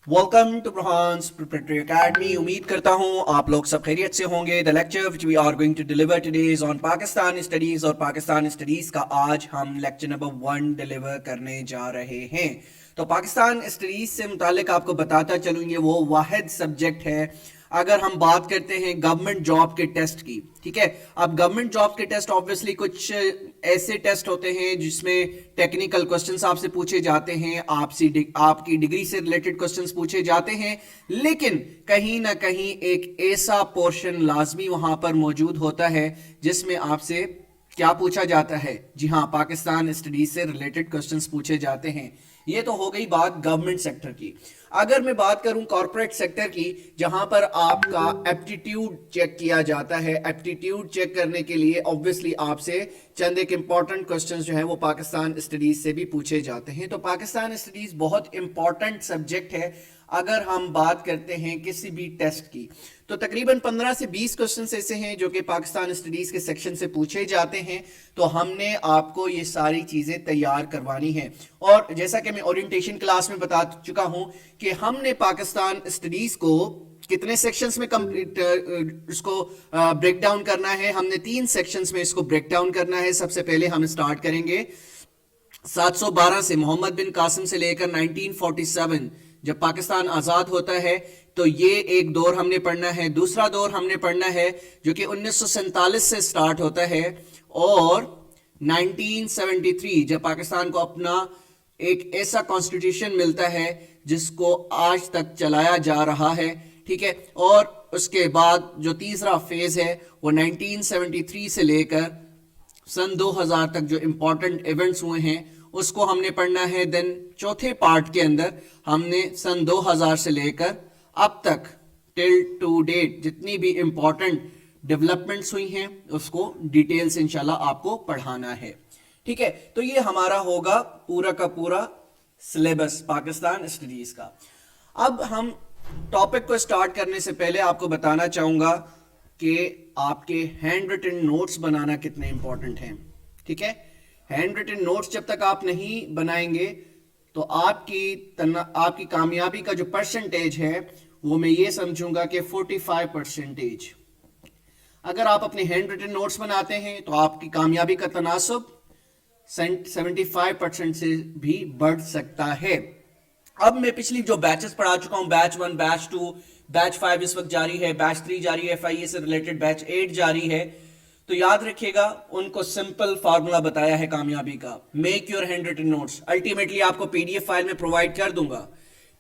Welcome to ब्रहान्स preparatory academy. उम्मीद करता हूं आप लोग सब खैरियत से होंगे। The lecture which we are going to deliver today is on Pakistan studies और पाकिस्तान स्टडीज का आज हम लेक्चर नंबर 1 डिलीवर करने जा रहे हैं। तो पाकिस्तान स्टडीज से मुतालिक आपको बताता चलूँ, ये वो वाहिद सब्जेक्ट है अगर हम बात करते हैं गवर्नमेंट जॉब के टेस्ट की। ठीक है, अब गवर्नमेंट जॉब के टेस्ट ऑब्वियसली कुछ ऐसे टेस्ट होते हैं जिसमें टेक्निकल क्वेश्चंस आपसे पूछे जाते हैं, आपकी डिग्री से रिलेटेड क्वेश्चंस पूछे जाते हैं, लेकिन कहीं ना कहीं एक ऐसा पोर्शन लाजमी वहां पर मौजूद होता है जिसमें आपसे क्या पूछा जाता है। जी हाँ, पाकिस्तान स्टडीज से रिलेटेड क्वेश्चंस पूछे जाते हैं। ये तो हो गई बात गवर्नमेंट सेक्टर की। अगर मैं बात करूं कॉर्पोरेट सेक्टर की, जहां पर आपका एप्टीट्यूड चेक किया जाता है, एप्टीट्यूड चेक करने के लिए ऑब्वियसली आपसे चंद एक इंपॉर्टेंट क्वेश्चंस जो है वो पाकिस्तान स्टडीज से भी पूछे जाते हैं। तो पाकिस्तान स्टडीज बहुत इंपॉर्टेंट सब्जेक्ट है अगर हम बात करते हैं किसी भी टेस्ट की। तो तकरीबन 15 से 20 क्वेश्चंस ऐसे हैं जो कि पाकिस्तान स्टडीज के सेक्शन से पूछे जाते हैं। तो हमने आपको ये सारी चीजें तैयार करवानी है, और जैसा कि मैं ओरिएंटेशन क्लास में बता चुका हूं कि हमने पाकिस्तान स्टडीज को कितने सेक्शंस में इसको ब्रेक डाउन करना है। हमने 3 सेक्शंस में इसको ब्रेक डाउन करना है। सबसे पहले हम स्टार्ट करेंगे 712 से, मोहम्मद बिन कासिम से लेकर 1947 जब पाकिस्तान आजाद होता है, तो ये एक दौर हमने पढ़ना है। दूसरा दौर हमने पढ़ना है जो कि 1947 से स्टार्ट होता है, और 1973 जब पाकिस्तान को अपना एक ऐसा कॉन्स्टिट्यूशन मिलता है जिसको आज तक चलाया जा रहा है। ठीक है, और उसके बाद जो तीसरा फेज है वो 1973 से लेकर सन 2000 तक जो इंपॉर्टेंट इवेंट्स हुए हैं उसको हमने पढ़ना है। देन चौथे पार्ट के अंदर हमने सन 2000 से लेकर अब तक टिल टू डेट जितनी भी इंपॉर्टेंट डेवलपमेंट्स हुई हैं उसको डिटेल्स इंशाल्लाह आपको पढ़ाना है। ठीक है, तो ये हमारा होगा पूरा का पूरा सिलेबस पाकिस्तान स्टडीज का। अब हम टॉपिक को स्टार्ट करने से पहले आपको बताना चाहूंगा कि आपके हैंड रिटन नोट्स बनाना कितने इंपॉर्टेंट हैं। ठीक है, हैंड रिटन नोट्स जब तक आप नहीं बनाएंगे तो आपकी कामयाबी का जो परसेंटेज है वो मैं ये समझूंगा कि 45%। अगर आप अपने हैंड रिटन नोट्स बनाते हैं तो आपकी कामयाबी का तनासब 75% से भी बढ़ सकता है। अब मैं पिछली जो बैचेस पढ़ा चुका हूं, बैच 1, बैच 2, बैच 5 इस वक्त जारी है, बैच 3 जारी है, FIA से रिलेटेड बैच 8 जारी है। तो याद रखिएगा, उनको सिंपल फार्मूला बताया है कामयाबी का, make your hand written notes. Ultimately आपको PDF फाइल में प्रोवाइड कर दूंगा,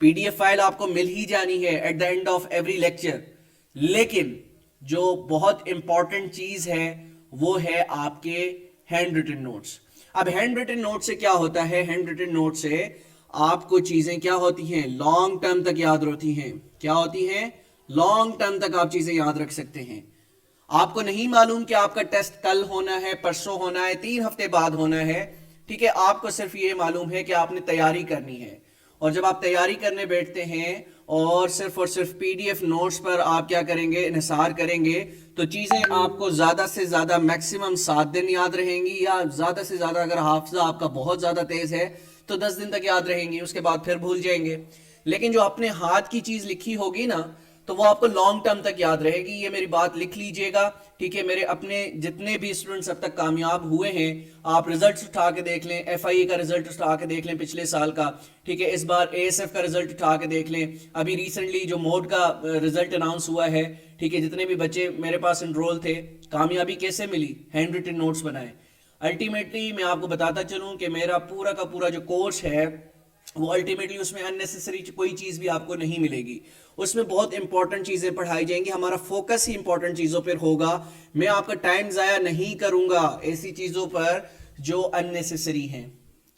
PDF फाइल आपको मिल ही जानी है at the end of every lecture. लेकिन जो बहुत इंपॉर्टेंट चीज है वो है आपके हैंड रिटन नोट्स। अब हैंड रिटन नोट से क्या होता है, हैंड रिटन नोट से आपको चीजें क्या होती हैं, लॉन्ग टर्म तक याद रहती हैं। क्या होती हैं, लॉन्ग टर्म तक आप चीजें याद रख सकते हैं। आपको नहीं मालूम कि आपका टेस्ट कल होना है, परसों होना है, 3 हफ्ते बाद होना है। ठीक है, आपको सिर्फ ये मालूम है कि आपने तैयारी करनी है, और जब आप तैयारी करने बैठते हैं और सिर्फ PDF नोट्स पर आप क्या करेंगे, इन्हिसार करेंगे, तो चीजें आपको ज्यादा से ज्यादा मैक्सिमम 7 दिन याद रहेंगी, या ज्यादा से ज्यादा अगर हाफजा आपका बहुत ज्यादा तेज है तो 10 दिन तक याद रहेंगी, उसके बाद फिर भूल जाएंगे। लेकिन जो अपने हाथ की चीज लिखी होगी ना, तो वो आपको लॉन्ग टर्म तक याद रहेगी। ये मेरी बात लिख लीजिएगा। ठीक है, मेरे अपने जितने भी स्टूडेंट्स अब तक कामयाब हुए हैं, आप रिजल्ट्स उठा के देख लें, FIA का रिजल्ट उठा के देख लें पिछले साल का। ठीक है, इस बार ASF का रिजल्ट उठा के देख लें, अभी रिसेंटली जो मोड का रिजल्ट अनाउंस हुआ है। ठीक है, जितने भी बच्चे मेरे पास एनरोल थे, कामयाबी कैसे मिली, हैंड रिटन नोट्स बनाए। अल्टीमेटली मैं आपको बताता चलूं कि मेरा पूरा का पूरा जो कोर्स है वो अल्टीमेटली उसमें अननेसेसरी कोई चीज भी आपको नहीं मिलेगी। उसमें बहुत इंपॉर्टेंट चीजें पढ़ाई जाएंगी, हमारा फोकस ही इंपॉर्टेंट चीजों पर होगा। मैं आपका टाइम जाया नहीं करूंगा ऐसी चीजों पर जो अननेसेसरी हैं।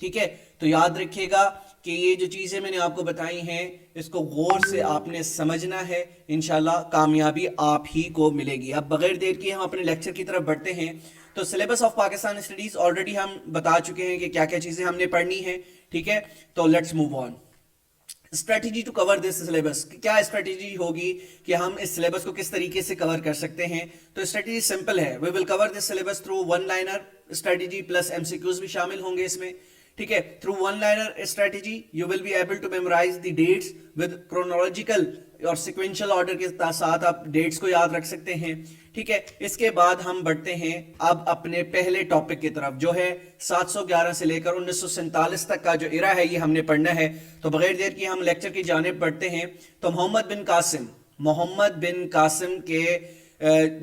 ठीक है, तो याद रखिएगा कि ये जो चीजें मैंने आपको बताई हैं इसको गौर से आपने समझना है, इंशाल्लाह कामयाबी आप ही को मिलेगी। अब बगैर देर के हम अपने लेक्चर की तरफ बढ़ते हैं। तो syllabus of Pakistan studies already हम बता चुके हैं कि क्या क्या चीजें हमने पढ़नी है। ठीक है, तो let's move on. Strategy to cover this syllabus, क्या स्ट्रेटेजी होगी कि हम इस सिलेबस को किस तरीके से कवर कर सकते हैं। तो स्ट्रेटेजी सिंपल है, we will cover this syllabus through one liner strategy plus MCQs भी शामिल होंगे इसमें। ठीक है, through one liner strategy you will be able to memorise the dates with chronological और सिक्वेंशियल ऑर्डर के साथ आप डेट्स को याद रख सकते हैं। ठीक है, इसके बाद हम बढ़ते हैं अब अपने पहले टॉपिक की तरफ, जो है 711 से लेकर 1947 तक का जो इरा है ये हमने पढ़ना है। तो बगैर देर की हम लेक्चर की जानिब बढ़ते हैं। तो मोहम्मद बिन कासिम के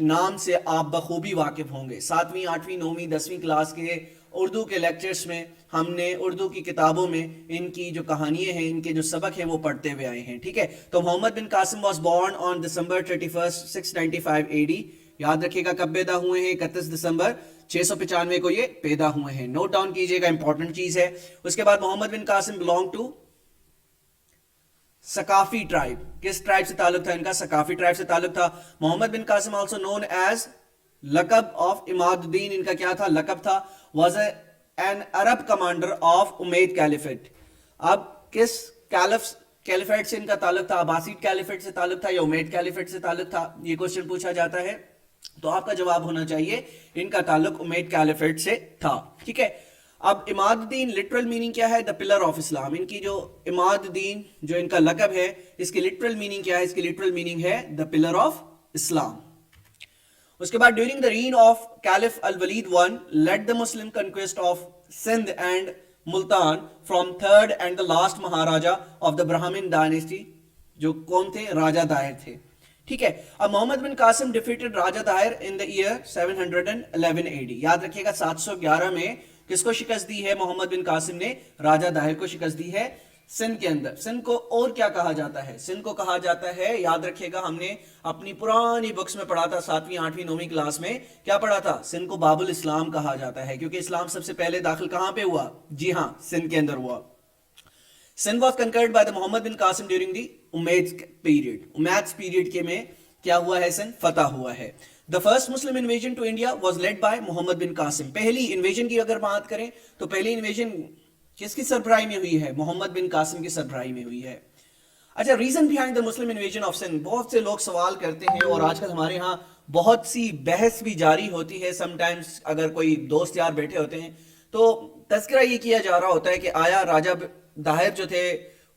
नाम से आप बखूबी वाकिफ होंगे। 7वीं 8वीं 9वीं 10वीं क्लास के उर्दू के लेक्चर्स में हमने उर्दू की किताबों में इनकी जो कहानियां हैं, इनके जो सबक हैं वो पढ़ते हुए आए हैं। ठीक है, तो Muhammad bin Qasim was born on December 31 695 AD। याद रखिएगा कब पैदा हुए हैं, 31 दिसंबर 695 को ये पैदा हुए हैं। नोट डाउन कीजिएगा, इंपॉर्टेंट चीज है। उसके बाद Muhammad bin Qasim belong to Saqafi tribe. किस ट्राइब से ताल्लुक था इनका? सकाफी ट्राइब से ताल्लुक था। Muhammad bin Qasim also known as लकब ऑफ इमादुद्दीन, इनका क्या था? लकब था। Was an Arab commander of Umayyad caliphate. अब किस कैलिफेट से इनका ताल्लुक था? अब्बासिड कैलिफेट से ताल्लुक था या उमैद कैलिफेट से ताल्लुक था? ये क्वेश्चन पूछा जाता है, तो आपका जवाब होना चाहिए इनका ताल्लुक उमैद कैलिफेट से था। ठीक है, अब इमादुद्दीन लिटरल मीनिंग क्या है? द पिलर ऑफ इस्लाम। इनकी जो इमादुद्दीन जो इनका लकब है, इसकी लिटरल मीनिंग क्या है? इसकी लिटरल मीनिंग है द पिलर ऑफ इस्लाम। उसके बाद during the reign of caliph al Walid one led the Muslim conquest of Sindh and Multan from third and the last maharaja of the Brahman dynasty, जो कौन थे? राजा दाहिर थे। ठीक है, अब Muhammad bin Qasim defeated Raja Dahir in the year 711 AD। याद रखिएगा 711 में किसको शिकस्त दी है? मोहम्मद बिन कासिम ने राजा दाहिर को शिकस्त दी है सिंध के अंदर। सिंध को और क्या कहा जाता है? सिंध को कहा जाता है, याद रखिएगा हमने अपनी पुरानी बुक्स में पढ़ा था, 7वीं 8वीं 9वीं क्लास में क्या पढ़ा था? सिंध को बाबुल इस्लाम कहा जाता है, क्योंकि इस्लाम सबसे पहले दाखिल कहां पे हुआ? जी हां, सिंध के अंदर हुआ। Sindh was conquered by the Muhammad bin Qasim during the Umayyad period. Umayyad period के में क्या हुआ है? सिंध फतह हुआ है। The first Muslim invasion to India was led by Muhammad bin Qasim. पहली इन्वेजन की अगर बात करें तो पहली इन्वेजन किसकी सरबराही में हुई है? मोहम्मद बिन कासिम की सरबराही में हुई है। अच्छा, reason behind the Muslim invasion of Sindh. बहुत से लोग सवाल करते हैं और आजकल हमारे यहाँ बहुत सी बहस भी जारी होती है। समटाइम्स अगर कोई दोस्त यार बैठे होते हैं तो तस्करा ये किया जा रहा होता है कि आया राजा दाहिर जो थे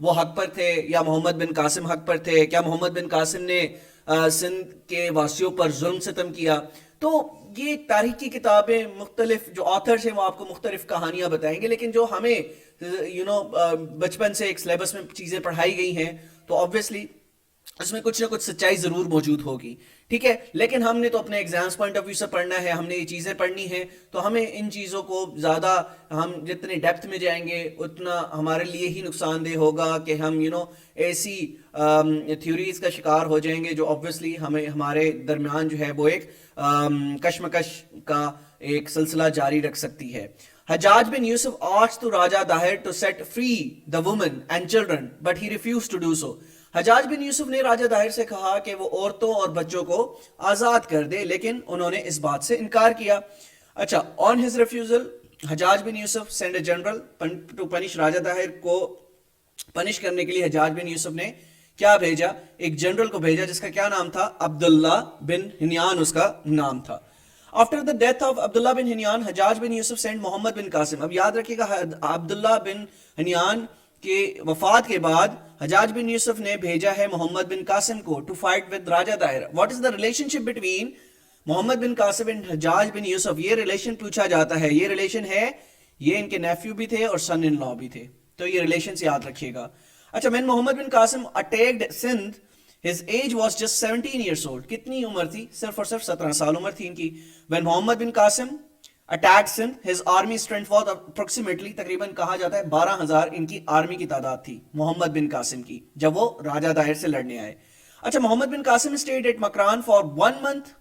वो हक पर थे या मोहम्मद बिन कासिम हक पर थे? क्या मोहम्मद बिन कासिम ने सिंध के वासियों पर जुल्म सितम किया? तो ये तारीख की किताबें मुख्तलिफ जो ऑथर्स हैं वो आपको मुख्तलिफ कहानियां बताएंगे, लेकिन जो हमें बचपन से एक सिलेबस में चीज़ें पढ़ाई गई हैं तो ऑब्वियसली उसमें कुछ ना कुछ सच्चाई ज़रूर मौजूद होगी। ठीक है, लेकिन हमने तो अपने एग्जाम्स पॉइंट ऑफ व्यू से पढ़ना है, हमने ये चीज़ें पढ़नी है, तो हमें इन चीज़ों को ज़्यादा, हम जितने डेप्थ में जाएंगे उतना हमारे लिए ही नुकसानदेह होगा कि हम ऐसी थ्योरीज का शिकार हो जाएंगे जो ऑब्वियसली हमें हमारे दरमियान जो है वो एक कशमकश का एक सिलसिला जारी रख सकती है। Hajjaj bin Yusuf asked to Raja Dahir to set free the women and children but he refused to do so. Hajjaj bin Yusuf ने राजा दाहिर से कहा कि वो औरतों और बच्चों को आजाद कर दे, लेकिन उन्होंने इस बात से इनकार किया। अच्छा, on his refusal Hajjaj bin Yusuf send a general to punish Raja Dahir को पनिश करने के लिए हजाज बिन यूसुफ ने क्या भेजा? एक जनरल को भेजा जिसका क्या नाम था? अब्दुल्ला बिन हिनियान उसका नाम था। After the death of Abdullah bin Hiniyan Hajjaj bin Yusuf send Muhammad bin Qasim. अब याद रखिएगा अब्दुल्ला बिन हिनियान के वफात के बाद हजाज बिन यूसुफ ने भेजा है मोहम्मद बिन कासिम को to fight with Raja Dahir. What is the relationship between Muhammad bin Qasim and Hajjaj bin Yusuf? ये रिलेशन पूछा जाता है। ये रिलेशन है, ये इनके नेफ्यू भी थे और सन इन लॉ भी थे, तो ये रिलेशन से याद रखिएगा। अच्छा, when Muhammad bin Qasim attacked Sindh his age was just 17 years old। कितनी उम्र थी? सिर्फ और सिर्फ 17 साल उम्र थी इनकी। when Muhammad bin Qasim attacked Sindh his army strength was approximately, तकरीबन कहा जाता है 12,000 इनकी आर्मी की तादाद थी मोहम्मद बिन कासिम की, जब वो राजा दाहिर से लड़ने आए। अच्छा, Muhammad bin Qasim stayed at Makran for 1 month।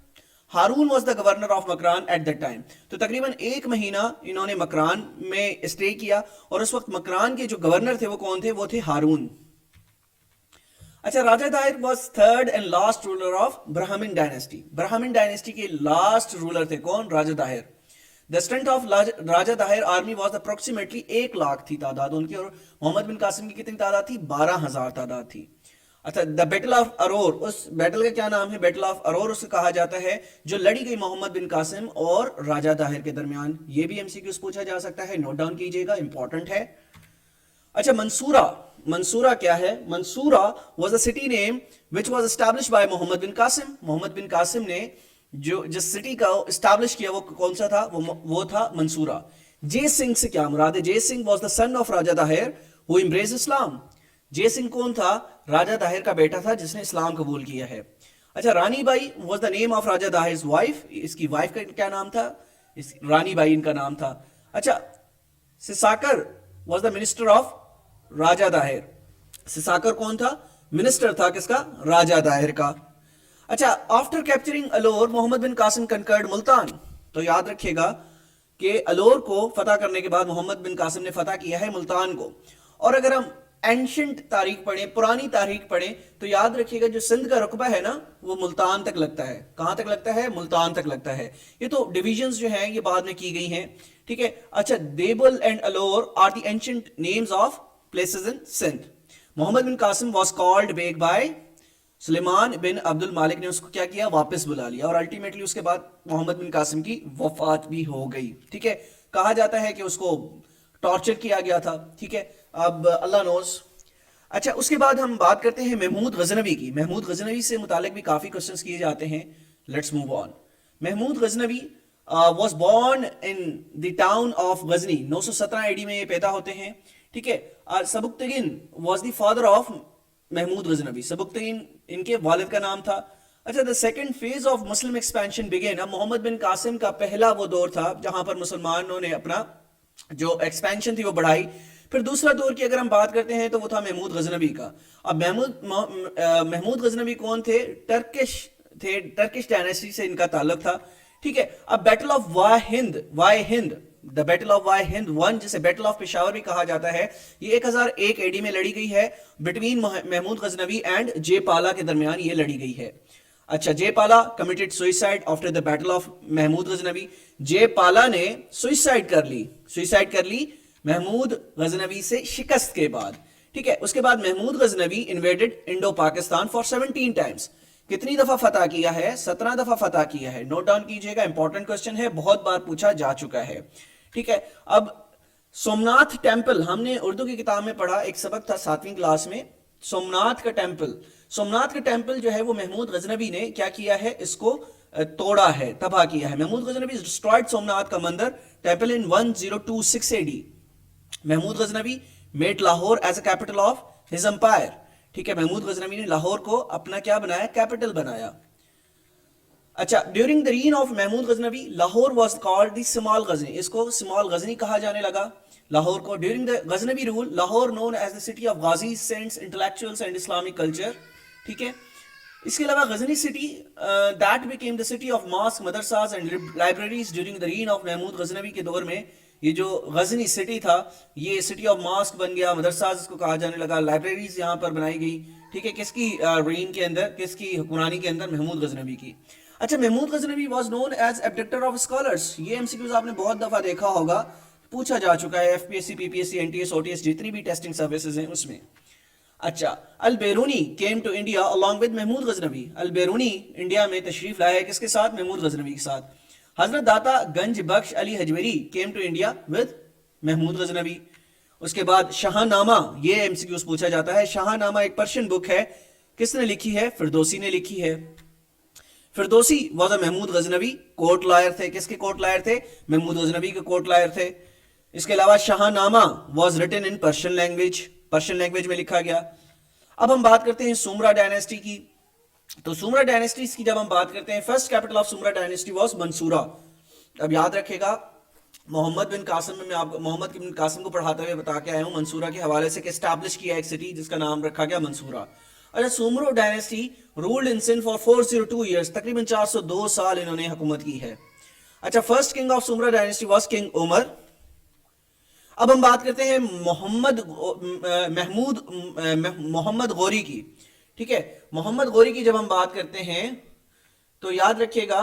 Haroon was the governor of Makran at that time. तो तकरीबन 1 महीना इन्होंने मकरान में स्टे किया और उस वक्त मकरान के जो गवर्नर थे वो कौन थे? वो थे हारून। अच्छा, Raja Dahir was third and last ruler of Brahman dynasty. Brahman dynasty के लास्ट रूलर थे कौन? Raja Dahir. The strength of Raja Dahir army was approximately 1 lakh थी तादाद उनकी, और मोहम्मद बिन कासिम की कितनी तादाद थी? 12,000 तादाद थी। अच्छा, द बैटल ऑफ अरोर, उस बैटल का क्या नाम है? बैटल ऑफ अरोर उसे कहा जाता है, जो लड़ी गई मोहम्मद बिन कासिम और राजा दाहिर के दरमियान। ये भी एमसीक्यूज पूछा जा सकता है, नोट डाउन कीजिएगा, इंपॉर्टेंट है। अच्छा, मंसूरा, मंसूरा क्या है? Mansura was a city name which was established by Muhammad bin Qasim. Muhammad bin Qasim ने जो जिस सिटी का एस्टैब्लिश किया वो कौन सा था? वो था मंसूरा। जय सिंह से क्या मुराद है? Jai Singh was the son of Raja Dahir who embraced Islam. Jai Singh कौन था? राजा दाहिर का बेटा था जिसने इस्लाम कबूल किया है। अच्छा, Rani Bai was the name of Raja Dahir's wife. इसकी वाइफ का क्या नाम था? रानी बाई इनका नाम था। अच्छा, सिसाकर was the minister of Raja Dahir. सिसाकर कौन था? मिनिस्टर था किसका? राजा दाहिर का। अच्छा, after capturing allure Mohammad bin Qasim conquered Multan. तो याद रखिएगा कि अलोर को फतह करने के बाद मोहम्मद बिन कासिम ने फतह किया है मुल्तान को। और अगर हम एंशंट तारीख पढ़ें, पुरानी तारीख पढ़ें, तो याद रखिएगा जो सिंध का रुकबा है ना, वो मुल्तान तक लगता है। कहां तक लगता है? मुल्तान तक लगता है। ये तो डिविजन्स जो हैं ये बाद में की गई हैं, ठीक है। अच्छा, Debal and Alor are the ancient names of places in Sindh. Muhammad bin Qasim was called back by Sulaiman bin Abdul Malik ने उसको क्या किया? वापस बुला लिया। और अल्टीमेटली उसके बाद मोहम्मद बिन कासिम की वफात भी हो गई, ठीक है। कहा जाता है कि उसको टॉर्चर किया गया था, ठीक है। अब अल्लाह नोज। अच्छा, उसके बाद हम बात करते हैं महमूद गजनवी की। महमूद गजनवी से मुतालिक भी काफी क्वेश्चंस किए जाते हैं। Let's move on. Mahmud Ghaznavi was born in the town of Ghazni. 917 AD में ये पैदा होते हैं, ठीक है। Sabuktigin was the father of Mahmud Ghaznavi. Sabuktigin इनके वालिद का नाम था। अच्छा, the second phase of Muslim expansion began. अब मोहम्मद बिन कासिम का पहला वो दौर था जहां पर मुसलमानों ने अपना जो एक्सपेंशन थी वो बढ़ाई। फिर दूसरा दौर की अगर हम बात करते हैं तो वो था महमूद गजनवी का। अब महमूद गजनवी कौन थे? टर्किश थे, टर्किश डायनेस्टी से इनका ताल्लुक था, ठीक है। अब battle of Waihind, the battle of Waihind one, जिसे बैटल ऑफ पेशावर भी कहा जाता है, ये 1001 एडी में लड़ी गई है बिटवीन महमूद गजनवी एंड जे पाला के दरमियान ये लड़ी गई है। अच्छा, Jayapala committed suicide after the battle of Mahmud Ghaznavi. Jayapala ने सुइसाइड कर ली महमूद गजनवी से शिकस्त के बाद, ठीक है। उसके बाद Mahmud Ghaznavi invaded Indo Pakistan for 17 times. कितनी दफा फतह किया है? 17 दफा फतह किया है। नोट डाउन कीजिएगा, इंपॉर्टेंट क्वेश्चन है, बहुत बार पूछा जा चुका है, ठीक है। अब सोमनाथ टेम्पल, हमने उर्दू की किताब में पढ़ा, एक सबक था 7वीं क्लास में, सोमनाथ का टेम्पल। सोमनाथ का टेम्पल जो है वो महमूद गजनवी ने क्या किया है? इसको तोड़ा है, तबाह किया है। महमूद गजनवी डिस्ट्रॉयड सोमनाथ का मंदिर temple in 1026 AD. Mahmud Ghaznavi made Lahore as a capital of his empire, ठीक है। महमूद गजनवी ने लाहौर को अपना क्या बनाया? कैपिटल बनाया। अच्छा, during the reign of Mahmud Ghaznavi Lahore was called the small Ghazni. इसको स्मॉल गजनी कहा जाने लगा लाहौर को। During the Ghaznavi rule Lahore known as the city of Ghazi, saints, intellectuals and Islamic culture, ठीक है। इसके अलावा Ghazni city that became the city of mosque, madrasas and libraries during the reign of Mahmud Ghaznavi के दौर में ये जो गजनी सिटी था ये सिटी ऑफ मॉस्क बन गया, मदरसाज इसको कहा जाने लगा, लाइब्रेरीज यहाँ पर बनाई गई, ठीक है। किसकी रीन के अंदर, किसकी हुक्मरानी के अंदर? महमूद गजनवी की। अच्छा, Mahmud Ghaznavi was known as abductor of scholars. ये एमसीक्यूज आपने बहुत दफा देखा होगा, पूछा जा चुका है एफपीएससी, पीपीएससी, एनटीएस, ओटीएस, जितनी भी टेस्टिंग सर्विसेज हैं उसमें। अच्छा, al Biruni came to India along with Mahmud Ghaznavi. Al Biruni India में तशरीफ लाया है किसके साथ? महमूद गजनवी के साथ। Hazrat Data Ganj Bakhsh Ali Hajveri came to India with Mahmud Ghaznavi. उसके बाद शाहनामा, ये एमसीक्यूज पूछा जाता है। शाहनामा एक पर्शियन बुक है, किसने लिखी है? फिरदौसी ने लिखी है। Firdausi was a Mahmud Ghaznavi court lawyer थे। किसके कोर्ट लॉयर थे? महमूद गजनवी के कोर्ट लॉयर थे। इसके अलावा Shahnama was written in Persian language में लिखा गया। अब हम बात करते हैं सुमरा डायनेस्टी की। तो सुमरा डायनेस्टी की जब हम बात करते हैं, first capital of Soomra dynasty was Mansura. अब याद रखेगा, मोहम्मद बिन कासिम में मैं आपको मोहम्मद बिन कासिम को पढ़ाते हुए बता के आया हूं मंसूरा के हवाले से कि एस्टैब्लिश किया एक सिटी जिसका नाम रखा गया मंसूरा। अच्छा, Soomro dynasty ruled in Sindh for 402 years, तकरीबन 402 साल इन्होंने हुकूमत की है। अच्छा, first king of Soomra dynasty was king Umar. अब हम बात करते हैं मोहम्मद गौरी की, ठीक है। मोहम्मद गौरी की जब हम बात करते हैं तो याद रखिएगा,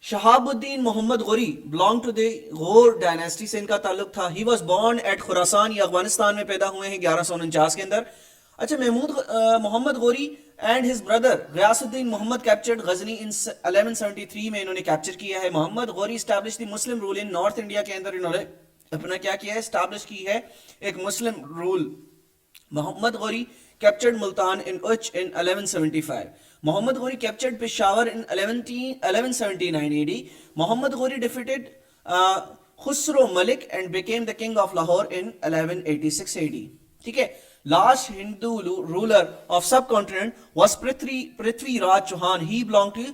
Shahabuddin Muhammad Ghori belong to the Ghor dynasty से इनका ताल्लुक था। He was born at Khurasan, ये अफगानिस्तान में पैदा हुए हैं 1149 के अंदर। अच्छा, Muhammad Gauri and his brother Ghiyasuddin Muhammad captured Ghazni in 1173 में इन्होंने कैप्चर किया है। Muhammad Ghauri establish the Muslim rule in north India के अंदर इन्होंने अपना क्या किया है, स्टैब्लिश की है एक Muslim rule. Muhammad Ghauri captured Multan in Uch in 1175। Muhammad Ghauri captured Peshawar in 1179 AD। Muhammad Ghauri defeated Khusro Malik and became the king of Lahore in 1186 AD। ठीक है, last Hindu ruler of subcontinent was Prithviraj Chauhan. He belong to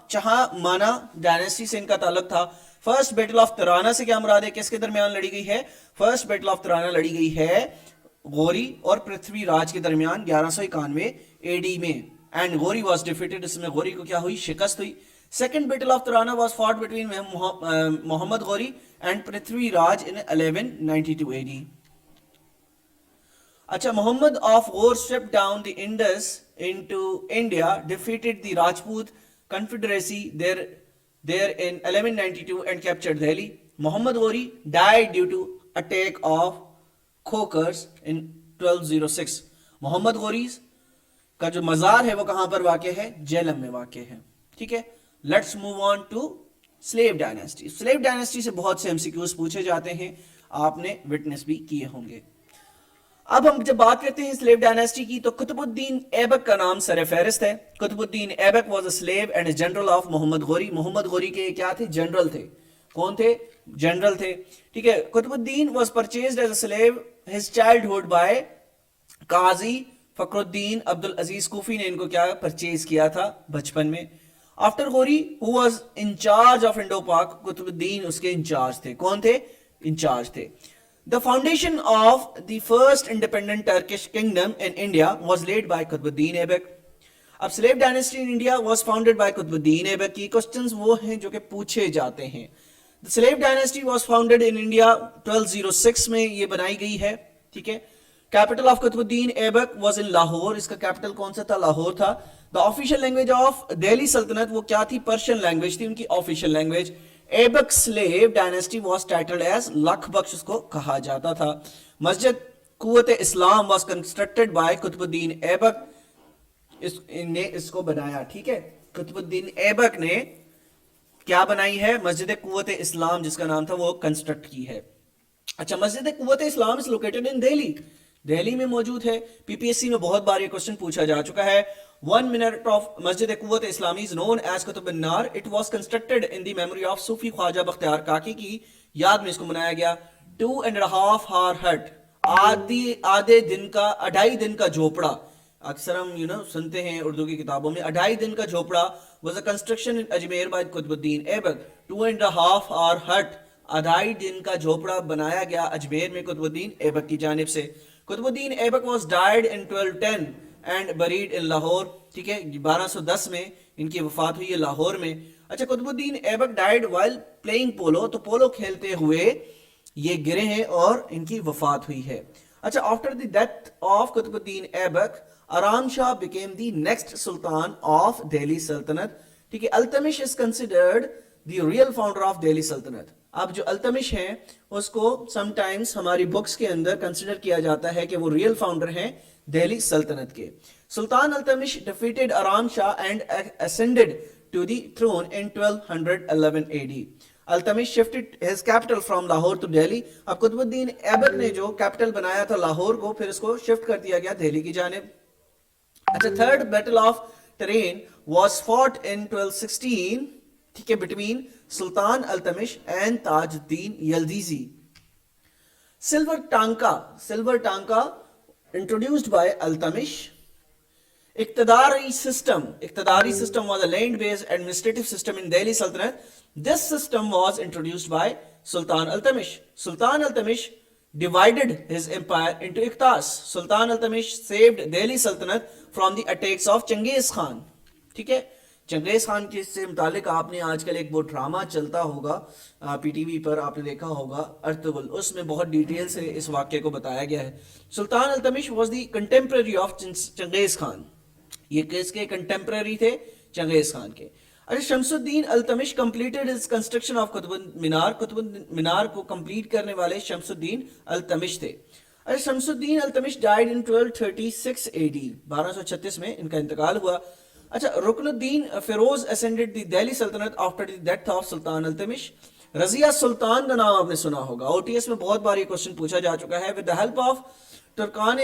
Chahamana dynasty से इनका ताल्लुक था। फर्स्ट बैटल ऑफ तराना से क्या मुराद है, किसके दरमियान लड़ी गई है? फर्स्ट बैटल ऑफ तराना लड़ी गई है गौरी और पृथ्वीराज के दरमियान 1191 AD में, एंड गौरी वॉज डिफीटेड। इसमें गौरी को क्या हुई, शिकस्त हुई। Second battle of Tarain was fought between Muhammad Gauri and Prithviraj in 1192 AD। अच्छा, Muhammad of Ghor stripped down the Indus into India, defeated the Rajput Confederacy there in 1192 and captured Delhi. Muhammad Ghori died due to attack of Khokars in 1206. Muhammad Ghori का जो मज़ार है वो कहाँ पर वाक़ है? जेलम में वाक़ है। ठीक है, let's move on to slave dynasty. Slave dynasty से बहुत से एमसीक्यूज पूछे जाते हैं, आपने विटनेस भी किए होंगे। अब हम जब बात करते हैं स्लेव डायनेस्टी की, तो कुतुबुद्दीन ऐबक का नाम सर फहरिस्त है। Qutbuddin Aibak was a slave and general of Muhammad Ghori. Muhammad Ghori के क्या थे? जनरल थे। कौन थे? जनरल थे। ठीक है, Qutbuddin was purchased as a slave his childhood by Qazi Fakhruddin Abdul Aziz Kufi ने इनको क्या परचेज किया था बचपन में। After Ghauri who was incharge of Indo Pak, Qutbuddin उसके इंचार्ज थे। कौन थे? इंचार्ज थे। The foundation of the first independent Turkish kingdom in India was laid by Qutbuddin Aibak. अब slave dynasty in India was founded by Qutbuddin Aibak की questions वो हैं जो कि पूछे जाते हैं। The slave dynasty was founded in India 1206 में ये बनाई गई है। ठीक है, capital of Qutbuddin Aibak was in Lahore. इसका कैपिटल कौन सा था? लाहौर था। The official language of Delhi Saltanat वो क्या थी? पर्शियन लैंग्वेज थी उनकी official language. Aibak slave dynasty was titled as Lakh Bakhsh उसको कहा जाता था। Masjid Quwwat Islam was constructed by Qutbuddin Aibak, ने इसको बनाया। ठीक है, कुतुबुद्दीन ऐबक ने क्या बनाई है? मस्जिद कुव्वत इस्लाम जिसका नाम था वो कंस्ट्रक्ट की है। अच्छा, Masjid Quwwat Islam is located in Delhi, Delhi में मौजूद है। पीपीएससी में बहुत बार ये क्वेश्चन पूछा जा चुका है। 1 minute of Masjid Quwwat Islami is known as Qutb an-Nar. It was constructed in the memory of Sufi Khwaja Bakhtiyar काकी की याद में इसको बनाया गया। 2.5 hour hut, आधे दिन का 2.5 दिन का झोपड़ा। अक्सर हम सुनते हैं उर्दू की किताबों में 2.5 दिन का झोपड़ा was a construction in Ajmer by Qutbuddin Aibak. 2.5 hour hut, 2.5 दिन का झोपड़ा बनाया गया अजमेर में कुतुबुद्दीन ऐबक की जानिब से। Qutbuddin Aibak was died in 1210 and buried in Lahore. ठीक है, 1210 में इनकी वफात हुई है लाहौर में। अच्छा, Qutbuddin Aibak died while playing polo, तो पोलो खेलते हुए ये गिरे हैं और इनकी वफात हुई है। अच्छा, after the death of Qutbuddin Aibak Aram Shah became the next sultan of Delhi Saltanat. ठीक है, Iltutmish is considered the real founder of Delhi Saltanat. अब जो अल्तमिश है उसको समटाइम्स हमारी बुक्स के अंदर कंसिडर किया जाता है कि वो रियल फाउंडर हैं दिल्ली सल्तनत के। सुल्तान Iltutmish defeated Aram Shah and ascended to the throne in 1211 AD। Iltutmish shifted his capital from Lahore to Delhi. अब कुतुबुद्दीन ऐबक ने जो कैपिटल बनाया था लाहौर को, फिर इसको शिफ्ट कर दिया गया दिल्ली की जानिब। अच्छा, third battle of Tarain was fought in 1216, ठीक है, between sultan Iltutmish and Tajuddin Yildiz. Silver tanka introduced by Altamish. Iqtidari system was a land-based administrative system in Delhi Sultanate. This system was introduced by Sultan Altamish. Sultan Altamish divided his empire into iqtas. Sultan Altamish saved Delhi Sultanate from the attacks of Genghis Khan. ठीक है, Genghis Khan के से मुतालिक आपने आजकल एक वो drama चलता होगा पीटीवी पर, आपने देखा होगा अर्तुगरुल, उसमें बहुत डिटेल से इस वाक्य को बताया गया है। Sultan Iltutmish was the contemporary of Changez Khan, ये किसके कंटेम्पररी थे? चंगेज खान के। अच्छा, Shamsuddin Iltutmish completed his construction of Qutub Minar. Qutub Minar को कंप्लीट करने वाले शमसुद्दीन अल्तमिश थे। اچھا Shamsuddin Iltutmish died in 1236 AD 1236 میں ان کا انتقال ہوا. اچھا رکن الدین فیروز ascended دی دہلی سلطنت after the death of سلطان التمش. رضیہ سلطان کا نام آپ نے سنا ہوگا, OTS میں بہت بار یہ کوشچن پوچھا جا چکا ہے. with the help of Terken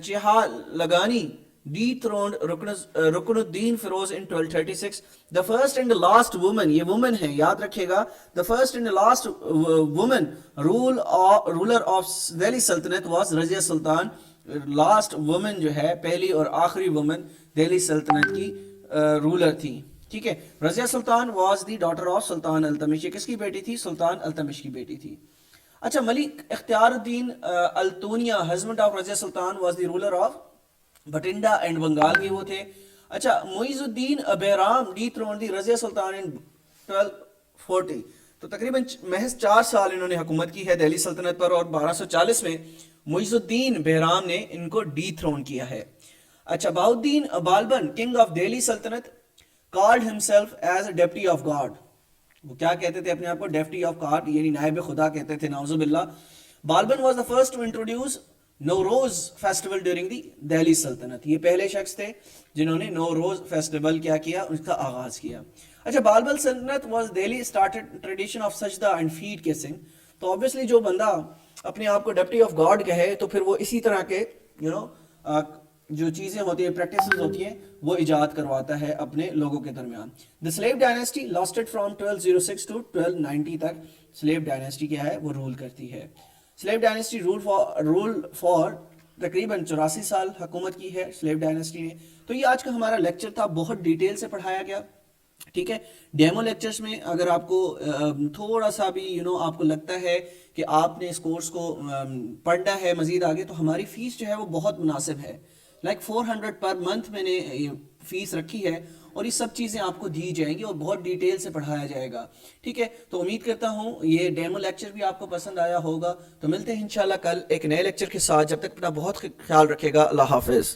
چہالگانی dethroned رکن الدین Feroz in 1236. the first and the last woman, یہ woman ہے یاد رکھے گا, the first and the last woman ruler of Delhi سلطنت was Razia Sultan. Last woman جو ہے, پہلی اور آخری وومن دہلی سلطنت کی رولر تھی. ٹھیک ہے, Razia Sultan was the daughter of سلطان التمش. یہ کس کی بیٹی تھی؟ سلطان التمش کی بیٹی تھی. اچھا Malik Ikhtiyaruddin Altunia husband of Razia Sultan was the ruler of Bathinda and Bengal کے وہ تھے. اچھا معیز الدین بیرام ڈیتھرونڈ دی رضیہ سلطان ان 1240. تو تقریباً محض 4 سال انہوں نے حکومت کی ہے دہلی سلطنت پر, اور 1240 میں معیز الدین بیرام نے ان کو ڈی تھرون کیا ہے. اچھا بہاؤالدین بالبن کنگ آف دہلی سلطنت called himself as a deputy of God. وہ کیا کہتے تھے اپنے آپ کو؟ ڈیپٹی آف گاڈ, یعنی نائب خدا کہتے تھے, نعوذ باللہ. Balban was the first to introduce Nowruz festival during the Delhi سلطنت. یہ پہلے شخص تھے جنہوں نے نوروز فیسٹیول کیا اس کا آغاز کیا. اچھا بالبن سلطنت was Delhi started tradition of سجدہ and feet kissing. تو obviously جو بندہ اپنے آپ کو ڈیپٹی آف گاڈ کہے تو پھر وہ اسی طرح کے جو چیزیں ہوتی ہیں, پریکٹسز ہوتی ہیں, وہ ایجاد کرواتا ہے اپنے لوگوں کے درمیان. The slave dynasty lasted from 1206 to 1290 تک سلیو ڈائنیسٹی کیا ہے, وہ رول کرتی ہے. سلیو ڈائنیسٹی رول فار تقریباً 84 سال حکومت کی ہے سلیو ڈائنیسٹی نے. تو یہ آج کا ہمارا لیکچر تھا, بہت ڈیٹیل سے پڑھایا گیا. ٹھیک ہے, ڈیمو لیکچرز میں اگر آپ کو تھوڑا سا بھی آپ کو لگتا ہے کہ آپ نے اس کورس کو پڑھنا ہے مزید آگے, تو ہماری فیس جو ہے وہ بہت مناسب ہے. لائک 400 پر منتھ میں نے فیس رکھی ہے, اور یہ سب چیزیں آپ کو دی جائیں گی اور بہت ڈیٹیل سے پڑھایا جائے گا. ٹھیک ہے, تو امید کرتا ہوں یہ ڈیمو لیکچر بھی آپ کو پسند آیا ہوگا. تو ملتے ہیں انشاءاللہ کل ایک نئے لیکچر کے ساتھ. جب تک اپنا بہت خیال رکھے گا. اللہ حافظ.